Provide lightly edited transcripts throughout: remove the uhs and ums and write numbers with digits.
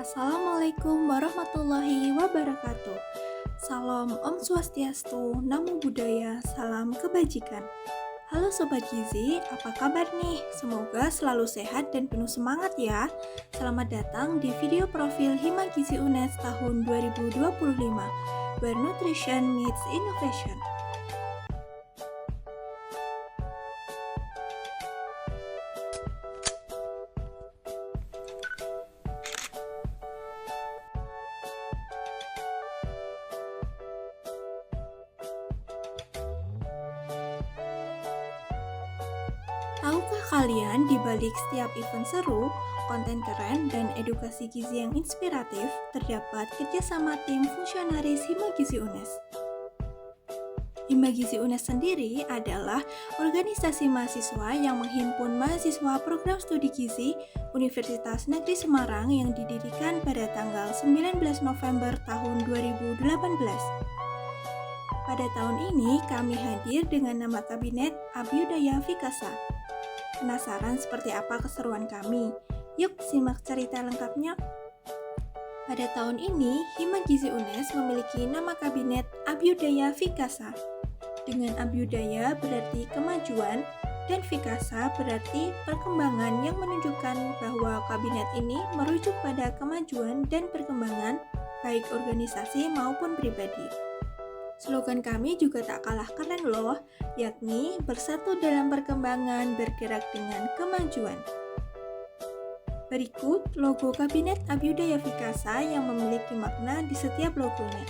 Assalamualaikum warahmatullahi wabarakatuh. Salam Om Swastiastu, Namo Buddhaya, salam kebajikan. Halo Sobat Gizi, apa kabar nih? Semoga selalu sehat dan penuh semangat ya. Selamat datang di video profil Hima Gizi UNES tahun 2025, where nutrition meets innovation. Tahukah kalian di balik setiap event seru, konten keren, dan edukasi gizi yang inspiratif, terdapat kerjasama tim fungsionaris Hima Gizi UNES. Hima Gizi UNES sendiri adalah organisasi mahasiswa yang menghimpun mahasiswa program studi gizi Universitas Negeri Semarang yang didirikan pada tanggal 19 November tahun 2018. Pada tahun ini, kami hadir dengan nama kabinet Abhyudaya Vikasa. Penasaran seperti apa keseruan kami? Yuk simak cerita lengkapnya. Pada tahun ini, Hima Gizi UNES memiliki nama kabinet Abhyudaya Vikasa. Dengan Abhyudaya berarti kemajuan, dan Vikasa berarti perkembangan yang menunjukkan bahwa kabinet ini merujuk pada kemajuan dan perkembangan baik organisasi maupun pribadi. Slogan kami juga tak kalah keren loh, yakni bersatu dalam perkembangan, bergerak dengan kemajuan. Berikut logo Kabinet Abhyudaya Vikasa yang memiliki makna di setiap logonya.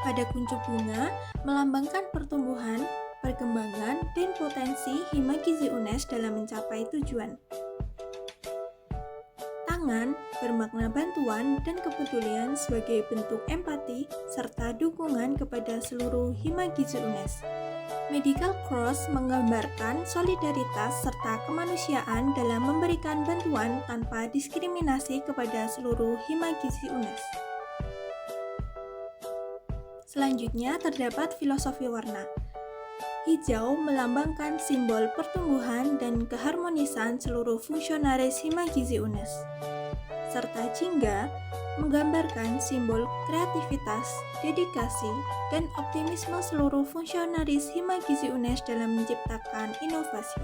Pada kuncup bunga, melambangkan pertumbuhan, perkembangan, dan potensi Hima Gizi UNES dalam mencapai tujuan. Tangan bermakna bantuan dan kepedulian sebagai bentuk empati serta dukungan kepada seluruh Hima Gizi UNES. Medical Cross menggambarkan solidaritas serta kemanusiaan dalam memberikan bantuan tanpa diskriminasi kepada seluruh Hima Gizi UNES. Selanjutnya terdapat filosofi warna. Hijau melambangkan simbol pertumbuhan dan keharmonisan seluruh fungsionaris Hima Gizi UNES. Serta jingga menggambarkan simbol kreativitas, dedikasi, dan optimisme seluruh fungsionaris Hima Gizi UNES dalam menciptakan inovasi.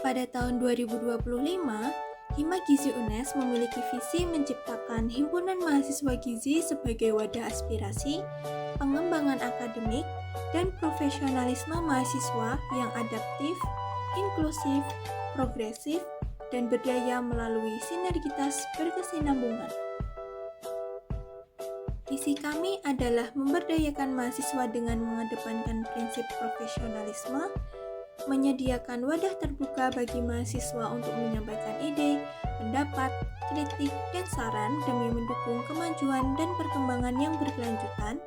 Pada tahun 2025, Hima Gizi UNES memiliki visi menciptakan himpunan mahasiswa gizi sebagai wadah aspirasi, pengembangan akademik, dan profesionalisme mahasiswa yang adaptif, inklusif, progresif, dan berdaya melalui sinergitas berkesinambungan. Visi kami adalah memberdayakan mahasiswa dengan mengedepankan prinsip profesionalisme, menyediakan wadah terbuka bagi mahasiswa untuk menyampaikan ide, pendapat, kritik, dan saran demi mendukung kemajuan dan perkembangan yang berkelanjutan,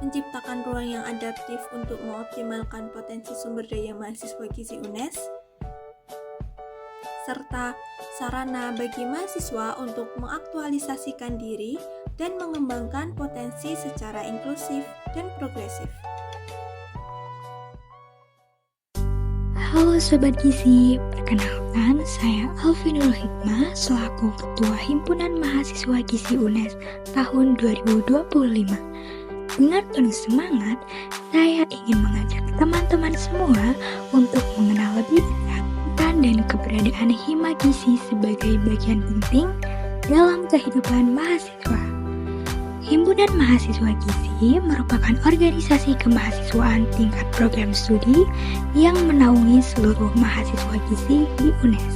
menciptakan ruang yang adaptif untuk mengoptimalkan potensi sumber daya mahasiswa gizi UNES, serta sarana bagi mahasiswa untuk mengaktualisasikan diri dan mengembangkan potensi secara inklusif dan progresif. Halo Sobat Gizi, perkenalkan saya Alvinul Hikmah selaku Ketua Himpunan Mahasiswa Gizi UNES tahun 2025. Dengan penuh semangat, saya ingin mengajak teman-teman semua untuk mengenal lebih dekat dan keberadaan Hima Gizi sebagai bagian penting dalam kehidupan mahasiswa. Himpunan Mahasiswa Gizi merupakan organisasi kemahasiswaan tingkat program studi yang menaungi seluruh mahasiswa gizi di UNES.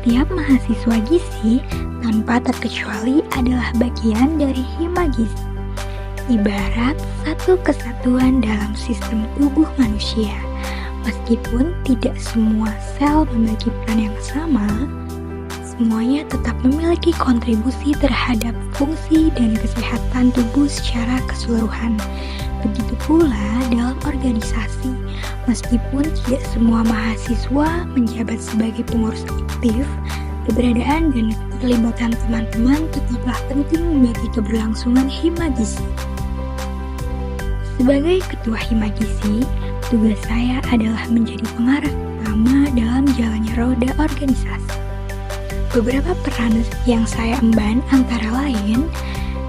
Setiap mahasiswa gizi tanpa terkecuali adalah bagian dari Hima Gizi. Ibarat satu kesatuan dalam sistem tubuh manusia. Meskipun tidak semua sel memiliki peran yang sama, semuanya tetap memiliki kontribusi terhadap fungsi dan kesehatan tubuh secara keseluruhan. Begitu pula dalam organisasi, meskipun tidak semua mahasiswa menjabat sebagai pengurus aktif, keberadaan dan keterlibatan teman-teman tetaplah penting bagi keberlangsungan Hima Gizi. Sebagai Ketua Hima Gizi, tugas saya adalah menjadi pengarah utama utama dalam jalannya roda organisasi. Beberapa peran yang saya emban antara lain,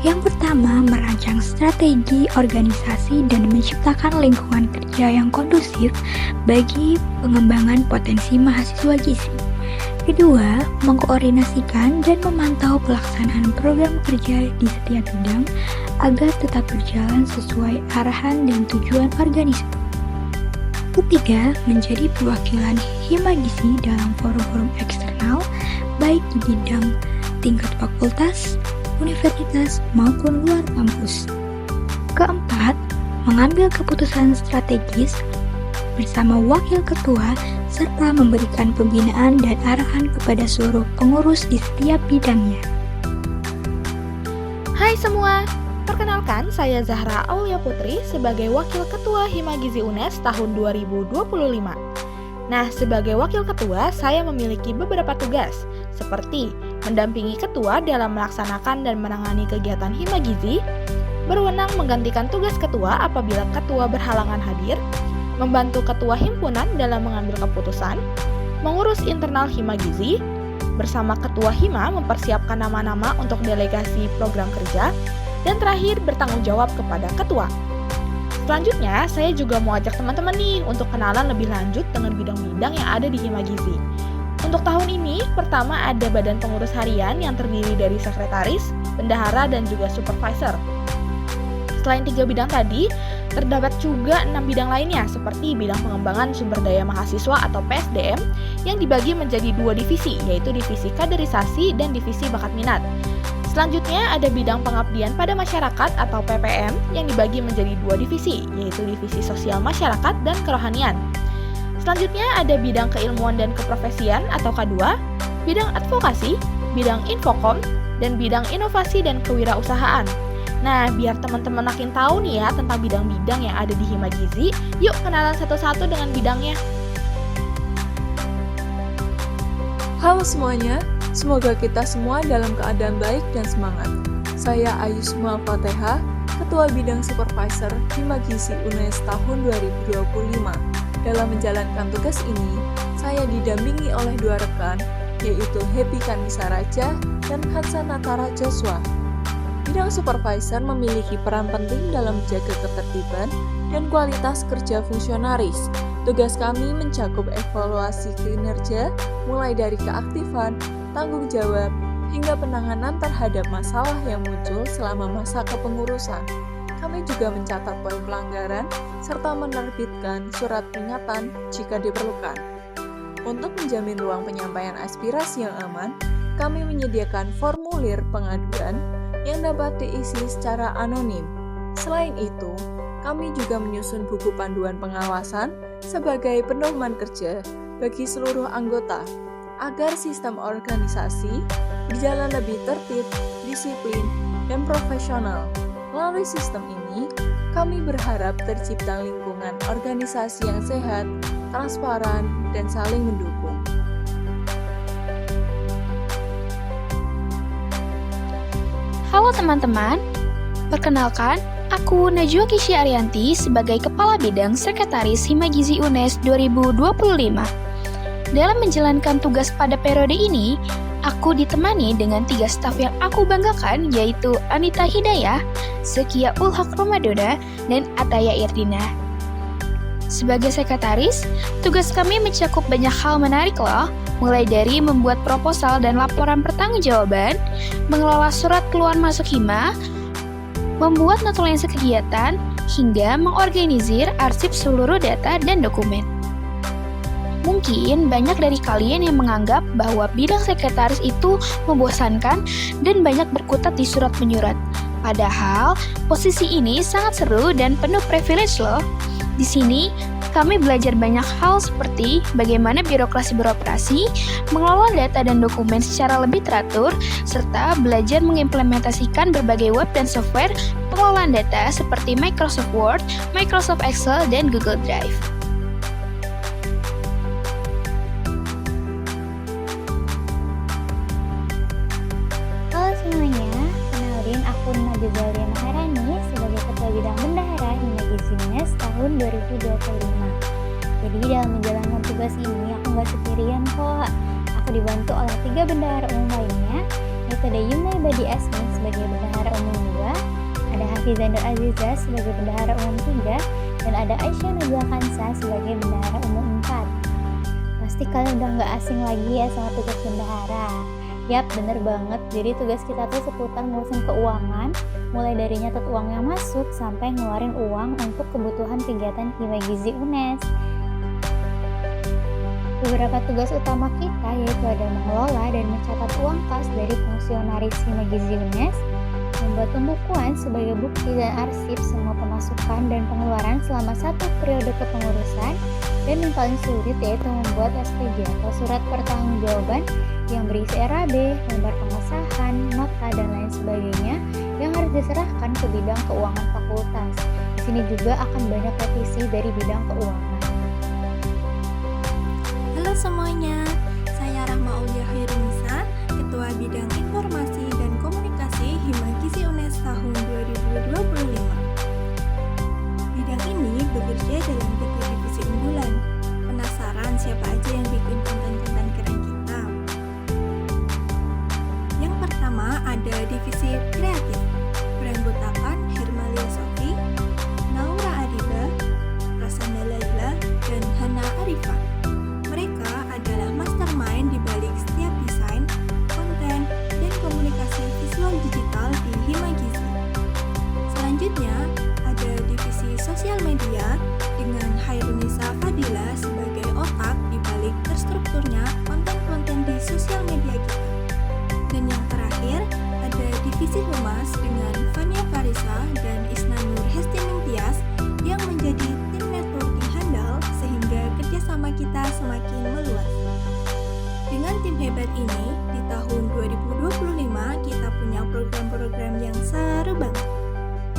yang pertama merancang strategi organisasi dan menciptakan lingkungan kerja yang kondusif bagi pengembangan potensi mahasiswa gizi. Kedua, mengkoordinasikan dan memantau pelaksanaan program kerja di setiap bidang agar tetap berjalan sesuai arahan dan tujuan organisasi. Ketiga, menjadi perwakilan Hima Gizi dalam forum-forum eksternal, baik di bidang tingkat fakultas, universitas, maupun luar kampus. Keempat, mengambil keputusan strategis bersama wakil ketua serta memberikan pembinaan dan arahan kepada seluruh pengurus di setiap bidangnya. Hai semua, perkenalkan saya Zahra Aulia Putri sebagai Wakil Ketua Hima Gizi UNES tahun 2025. Nah, sebagai Wakil Ketua, saya memiliki beberapa tugas, seperti mendampingi ketua dalam melaksanakan dan menangani kegiatan Hima Gizi, berwenang menggantikan tugas ketua apabila ketua berhalangan hadir, membantu ketua himpunan dalam mengambil keputusan, mengurus internal Hima Gizi, bersama ketua Hima mempersiapkan nama-nama untuk delegasi program kerja, dan terakhir bertanggung jawab kepada ketua. Selanjutnya, saya juga mau ajak teman-teman nih untuk kenalan lebih lanjut dengan bidang-bidang yang ada di Hima Gizi. Untuk tahun ini, pertama ada badan pengurus harian yang terdiri dari sekretaris, bendahara, dan juga supervisor. Selain 3 bidang tadi, terdapat juga 6 bidang lainnya seperti bidang pengembangan sumber daya mahasiswa atau PSDM yang dibagi menjadi 2 divisi, yaitu divisi kaderisasi dan divisi bakat minat. Selanjutnya ada bidang pengabdian pada masyarakat atau PPM yang dibagi menjadi 2 divisi, yaitu divisi sosial masyarakat dan kerohanian. Selanjutnya ada bidang keilmuan dan keprofesian atau K2, bidang advokasi, bidang infokom, dan bidang inovasi dan kewirausahaan. Nah, biar teman-teman makin tahu nih ya tentang bidang-bidang yang ada di Hima Gizi, yuk kenalan satu-satu dengan bidangnya. Halo semuanya, semoga kita semua dalam keadaan baik dan semangat. Saya Ayusma Fatehah, Ketua Bidang Supervisor Hima Gizi UNES tahun 2025. Dalam menjalankan tugas ini, saya didampingi oleh 2 rekan, yaitu Happy Kanisa Raja dan Hansanata Joshua. Bidang supervisor memiliki peran penting dalam menjaga ketertiban dan kualitas kerja fungsionaris. Tugas kami mencakup evaluasi kinerja, mulai dari keaktifan, tanggung jawab, hingga penanganan terhadap masalah yang muncul selama masa kepengurusan. Kami juga mencatat poin pelanggaran, serta menerbitkan surat peringatan jika diperlukan. Untuk menjamin ruang penyampaian aspirasi yang aman, kami menyediakan formulir pengaduan yang dapat diisi secara anonim. Selain itu, kami juga menyusun buku panduan pengawasan sebagai pedoman kerja bagi seluruh anggota, agar sistem organisasi berjalan lebih tertib, disiplin, dan profesional. Melalui sistem ini, kami berharap tercipta lingkungan organisasi yang sehat, transparan, dan saling mendukung. Halo teman-teman, perkenalkan, aku Najwa Kishi Arianti sebagai Kepala Bidang Sekretaris Hima Gizi UNES 2025. Dalam menjalankan tugas pada periode ini, aku ditemani dengan 3 staf yang aku banggakan, yaitu Anita Hidayah, Sekia Ulhak Romadona, dan Ataya Irdina. Sebagai sekretaris, tugas kami mencakup banyak hal menarik loh, mulai dari membuat proposal dan laporan pertanggungjawaban, mengelola surat keluar masuk Hima, membuat notulensi kegiatan, hingga mengorganisir arsip seluruh data dan dokumen. Mungkin banyak dari kalian yang menganggap bahwa bidang sekretaris itu membosankan dan banyak berkutat di surat menyurat. Padahal, posisi ini sangat seru dan penuh privilege loh. Di sini, kami belajar banyak hal seperti bagaimana birokrasi beroperasi, mengelola data dan dokumen secara lebih teratur, serta belajar mengimplementasikan berbagai web dan software pengelolaan data seperti Microsoft Word, Microsoft Excel, dan Google Drive. Halo semuanya, kenalin aku Nabizalia Maharani sebagai Ketua Bidang Bendahara Hima Gizi UNES tahun 2025. Jadi dalam menjalankan tugas ini aku nggak sendirian kok. Aku dibantu oleh 3 bendahara umum lainnya, yaitu ada Yumna Ibadi Asmi sebagai bendahara umum 2, ada Hafizah Nur Aziza sebagai bendahara umum 3, dan ada Aisyah Najwa Kansa sebagai bendahara umum 4. Pasti kalian udah nggak asing lagi ya sama tugas bendahara. Yap, bener banget. Jadi tugas kita tuh seputar ngurusin keuangan, mulai dari nyatet uang yang masuk sampai ngeluarin uang untuk kebutuhan kegiatan Hima Gizi UNES. Beberapa tugas utama kita yaitu ada mengelola dan mencatat uang kas dari fungsionaris Hima Gizi UNES, membuat pembukuan sebagai bukti dan arsip semua pemasukan dan pengeluaran selama 1 periode kepengurusan, dan yang paling sulit yaitu membuat SPG atau surat pertanggungjawaban yang berisi RAB, lembar pengesahan, nota, dan lain sebagainya yang harus diserahkan ke bidang keuangan fakultas. Di sini juga akan banyak revisi dari bidang keuangan. Halo semuanya, saya Rahma Aulia Khairunisa, Ketua Bidang Informasi dan Komunikasi Hima Gizi UNES tahun 2025. Bidang ini bekerja dalam 3 divisi unggulan. Penasaran siapa aja yang bikin konten-konten keren kita? Yang pertama ada divisi kreatif, beranggotakan Hermalia Sofi, Naura Adiba, Rasanda Laila, dan Hana Arifah. Mereka adalah mastermind di balik setiap desain, konten, dan komunikasi visual digital di Hima Gizi. Selanjutnya, ada divisi sosial media dengan Hairunisa Fadila sebagai otak di balik terstrukturnya konten-konten di sosial media kita. Dan yang terakhir, ada divisi humas dengan Fania Farisa dan Isna Nur Hestining Tias yang menjadi tim networking handal sehingga kerjasama kita semakin meluas. Dengan tim hebat ini, di tahun 2025 kita punya program-program yang seru banget.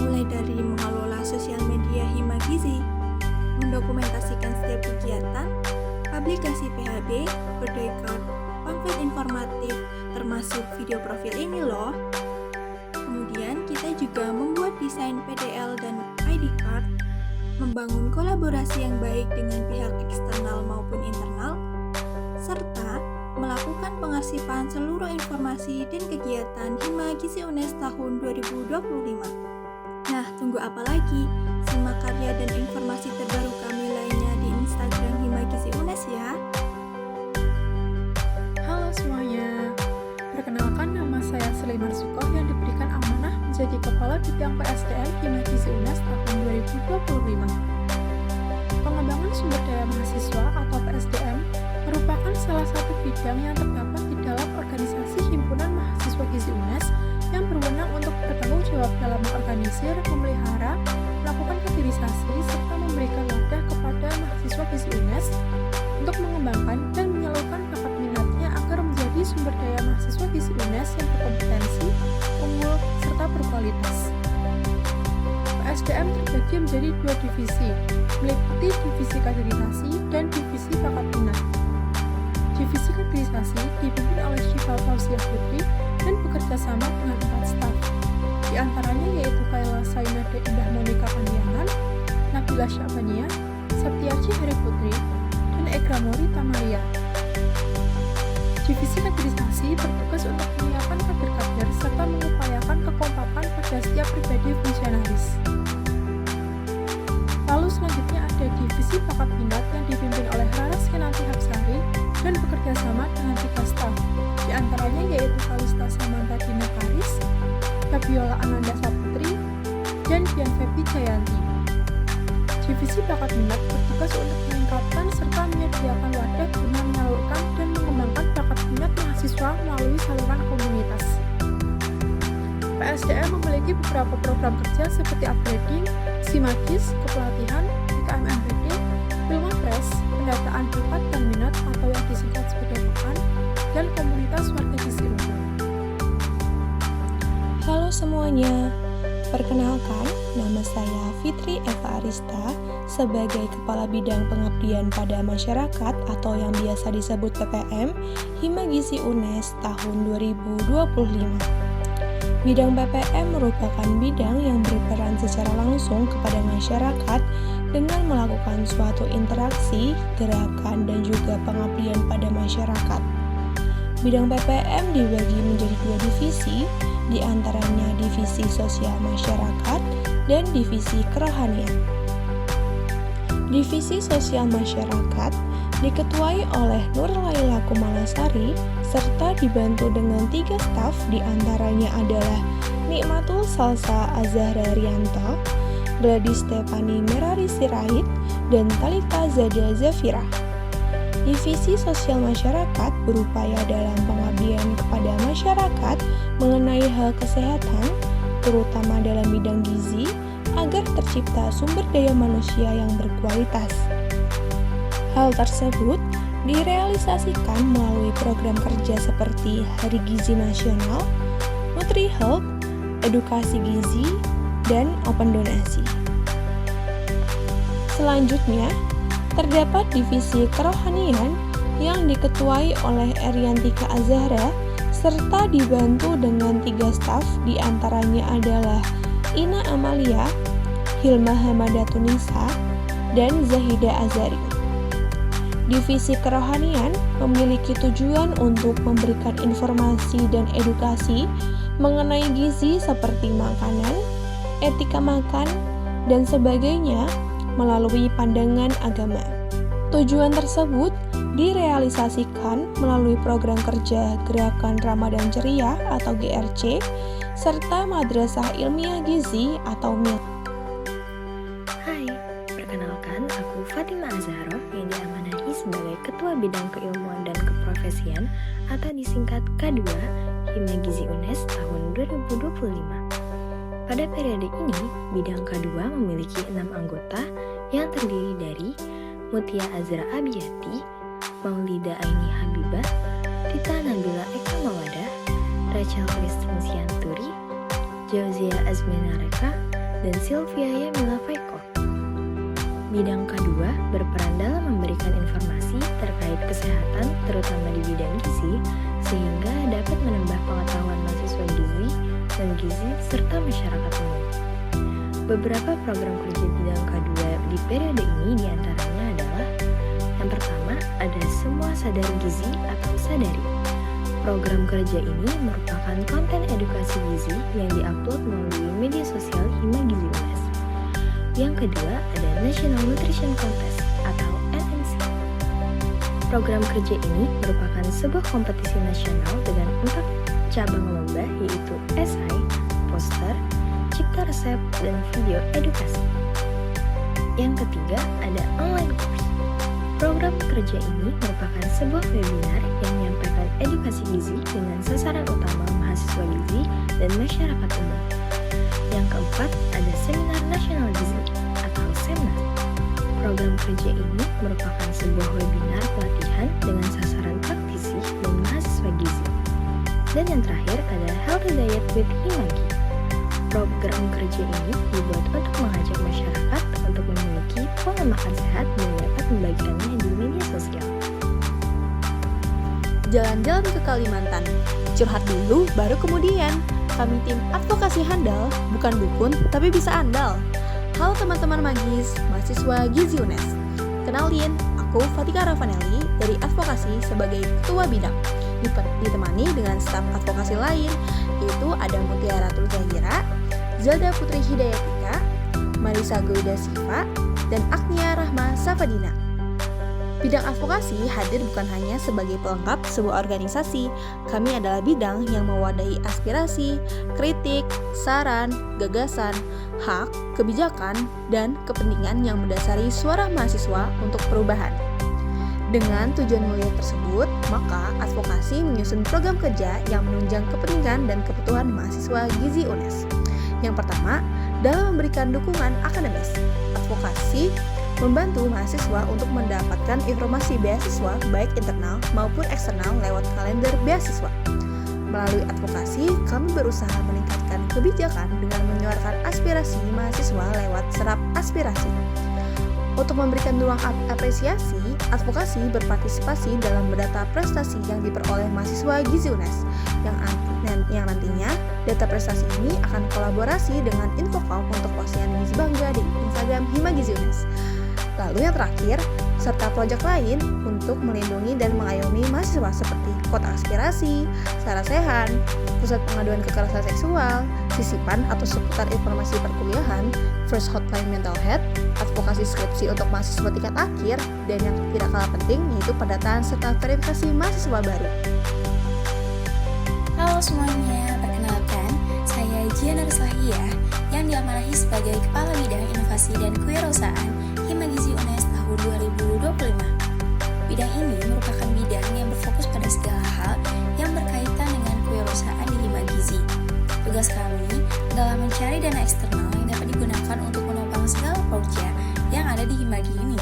Mulai dari mengelola sosial media Hima Gizi, mendokumentasikan setiap kegiatan, publikasi PHB, birthday card, pamflet informatif, termasuk video profil ini loh. Kemudian kita juga membuat desain PDL dan ID card, membangun kolaborasi yang baik dengan pihak eksternal maupun internal, serta melakukan pengarsipan seluruh informasi dan kegiatan Hima Gizi UNES tahun 2025. Nah, tunggu apa lagi? Simak karya dan informasi terbaru kami lainnya di Instagram Hima Gizi UNES ya. Halo semuanya, perkenalkan nama saya Sulaiman Sukoh yang diberikan amanah menjadi Kepala Bidang PSDM Hima Gizi UNES tahun 2025. Pengembangan sumber daya mahasiswa atau PSDM merupakan salah satu bidang yang terdapat di dalam organisasi Himpunan Mahasiswa Gizi UNES yang berwenang untuk bertanggung jawab dalam mengorganisir, memelihara, melakukan kaderisasi, serta memberikan wadah kepada mahasiswa Gizi UNES untuk mengembangkan dan menyalurkan bakat minatnya agar menjadi sumber daya mahasiswa Gizi UNES yang berkompetensi, unggul, serta berkualitas. PSDM terbagi menjadi 2 divisi, meliputi divisi kaderisasi dan divisi bakat minat. Divisi kaderisasi dipimpin oleh Syifa Fauziah Putri dan bekerja sama dengan 4 staf. Di antaranya yaitu Kaila Sainade Indah Monika Pandiangan, Nabila Syabania, Septiaji Hari Putri, dan Egramori Tamalia. Divisi kaderisasi bertugas untuk menyiapkan kader-kader serta mengupayakan kekompakan pada setiap pribadi fungsionaris. Lalu selanjutnya ada divisi bakat minat yang dipimpin oleh Raras Kinanti Hapsari dan bekerja sama dengan 3 staf. Di antaranya yaitu Kalista Samantha Dina Karis, Fabiola Ananda Saputri, dan Dian Febi Jayanti. Divisi bakat minat bertugas untuk meningkatkan serta menyediakan wadah guna menyalurkan dan mengembangkan bakat minat mahasiswa melalui saluran komunitas. PSDM memiliki beberapa program kerja seperti upgrading, Simagis, kepelatihan, PKM MPD, Wilma Press, pendataan bakat dan minat atau yang disingkat sebagai PEKAN, dan komunitas warga gizi unggul. Halo semuanya, perkenalkan nama saya Fitri Eva Arista sebagai Kepala Bidang Pengabdian pada Masyarakat atau yang biasa disebut PPM Hima Gizi UNES tahun 2025. Bidang PPM merupakan bidang yang berperan secara langsung kepada masyarakat dengan melakukan suatu interaksi, gerakan, dan juga pengabdian pada masyarakat. Bidang PPM dibagi menjadi 2 divisi, di antaranya divisi sosial masyarakat dan divisi kerohanian. Divisi sosial masyarakat diketuai oleh Nur Laila Kumalasari serta dibantu dengan 3 staf, di antaranya adalah Nikmatul Salsa Azahra Rianto, Gladys Stefani Merari Sirait, dan Talita Zada Zafira. Divisi sosial masyarakat berupaya dalam pengabdian kepada masyarakat mengenai hal kesehatan, terutama dalam bidang gizi, agar tercipta sumber daya manusia yang berkualitas. Hal tersebut direalisasikan melalui program kerja seperti Hari Gizi Nasional, NutriHelp, Edukasi Gizi, dan Open Donasi. Selanjutnya, terdapat divisi kerohanian yang diketuai oleh Eriantika Azahra serta dibantu dengan 3 staf, di antaranya adalah Ina Amalia, Hilma Hamadatun-Nisa, dan Zahida Azari. Divisi kerohanian memiliki tujuan untuk memberikan informasi dan edukasi mengenai gizi seperti makanan, etika makan, dan sebagainya melalui pandangan agama. Tujuan tersebut direalisasikan melalui program kerja Gerakan Ramadan Ceria atau GRC, serta Madrasah Ilmiah Gizi atau MIL. Hai, perkenalkan aku Fatima Azharo yang diamanahi sebagai Ketua Bidang Keilmuan dan Keprofesian atau disingkat K2 Hima Gizi UNES tahun 2025. Pada periode ini, bidang K2 memiliki 6 anggota yang terdiri dari Mutia Azra Abiyati, Maulida Aini Habibah, Tita Nabila Eka Mawada, Rachel Kristen Sianturi, Jauzia Azmina Reka, dan Sylvia Yamila Faiko. Bidang K2 berperan dalam memberikan informasi terkait kesehatan, terutama di bidang gizi, sehingga dapat menambah pengetahuan mahasiswa gizi, non-gizi, serta masyarakat umum. Beberapa program kerja bidang K2 di periode ini diantaranya adalah: yang pertama, ada Semua Sadar Gizi atau Sadari. Program kerja ini merupakan konten edukasi gizi yang diupload melalui media sosial Hima Gizi UNES. Yang kedua, ada National Nutrition Contest atau NNC. Program kerja ini merupakan sebuah kompetisi nasional dengan 4 cabang lomba, yaitu esai, poster, cipta resep, dan video edukasi. Yang ketiga, ada online course. Program kerja ini merupakan sebuah webinar yang menyampaikan edukasi gizi dengan sasaran utama mahasiswa gizi dan masyarakat umum. Yang keempat, ada Seminar Nasional Gizi atau SEMNAS. Program kerja ini merupakan sebuah webinar pelatihan dengan sasaran praktisi dan mahasiswa gizi. Dan yang terakhir ada Healthy Diet with Himagi. Program kerja ini dibuat untuk mengajak masyarakat untuk memiliki pola makan sehat dan dapat membagikannya di media sosial. Jalan-jalan ke Kalimantan, curhat dulu baru kemudian. Kami tim advokasi handal, bukan dukun tapi bisa andal. Halo teman-teman magis, mahasiswa Gizi UNES. Kenalin, aku Fatika Ravanelli dari advokasi sebagai ketua bidang. Ditemani dengan staf advokasi lain, yaitu ada Mutiara Zahira, Zelda Putri Hidayatika, Marisa Goida Siva, dan Agnia Rahma Safadina. Bidang advokasi hadir bukan hanya sebagai pelengkap sebuah organisasi. Kami adalah bidang yang mewadahi aspirasi, kritik, saran, gagasan, hak, kebijakan, dan kepentingan yang mendasari suara mahasiswa untuk perubahan. Dengan tujuan mulia tersebut, maka advokasi menyusun program kerja yang menunjang kepentingan dan kebutuhan mahasiswa Gizi UNES. Yang pertama, dalam memberikan dukungan akademis, advokasi membantu mahasiswa untuk mendapatkan informasi beasiswa baik internal maupun eksternal lewat kalender beasiswa. Melalui advokasi, kami berusaha meningkatkan kebijakan dengan menyuarakan aspirasi mahasiswa lewat serap aspirasi. Untuk memberikan ruang apresiasi, advokasi berpartisipasi dalam mendata prestasi yang diperoleh mahasiswa Gizi UNES yang yang nantinya data prestasi ini akan kolaborasi dengan Infocom untuk postingan Gizi Bangga di Instagram Himagizi UNES. Lalu yang terakhir, serta proyek lain untuk melindungi dan mengayomi mahasiswa seperti kota aspirasi, Sarasehan, pusat pengaduan kekerasan seksual, sisipan atau seputar informasi perkuliahan, first hotline mental health, advokasi skripsi untuk mahasiswa tingkat akhir, dan yang tidak kalah penting yaitu pendataan serta verifikasi mahasiswa baru. Halo semuanya, perkenalkan, saya Jiana Ruslahiyah yang diamanahi sebagai Kepala Bidang Inovasi dan Kewirausahaan Himagizi UNES tahun 2025. Bidang ini merupakan bidang yang berfokus pada segala hal yang berkaitan dengan kewirausahaan di Himagizi. Tugas kami adalah mencari dana eksternal yang dapat digunakan untuk menopang segala proyek yang ada di Himagi ini.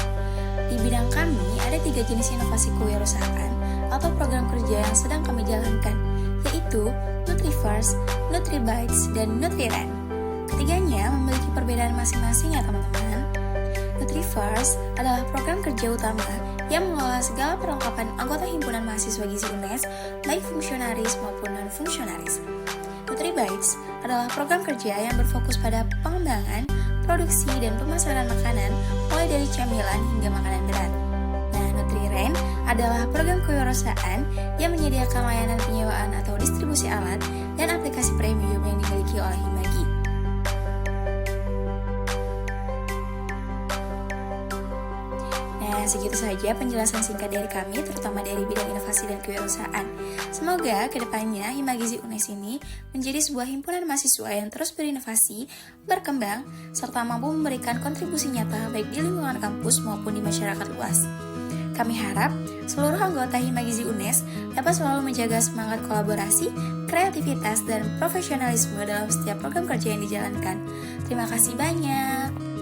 Di bidang kami ada 3 jenis inovasi kewirausahaan atau program kerja yang sedang kami jalankan, yaitu NutriFirst, NutriBites, dan NutriRen. Ketiganya memiliki perbedaan masing-masing ya teman-teman. NutriFirst adalah program kerja utama yang mengelola segala perlengkapan anggota himpunan mahasiswa gizi UNES, baik fungsionaris maupun non-fungsionaris. NutriBites adalah program kerja yang berfokus pada pengembangan, produksi, dan pemasaran makanan mulai dari camilan hingga makanan berat. Nah, NutriRen adalah program kewirausahaan yang menyediakan layanan penyewaan atau distribusi alat dan aplikasi premium yang dimiliki oleh Himagi. Nah, segitu saja penjelasan singkat dari kami, terutama dari bidang inovasi dan kewirausahaan. Semoga kedepannya Himagizi UNES ini menjadi sebuah himpunan mahasiswa yang terus berinovasi, berkembang, serta mampu memberikan kontribusi nyata baik di lingkungan kampus maupun di masyarakat luas. Kami harap seluruh anggota Himagizi UNES dapat selalu menjaga semangat kolaborasi, kreativitas, dan profesionalisme dalam setiap program kerja yang dijalankan. Terima kasih banyak.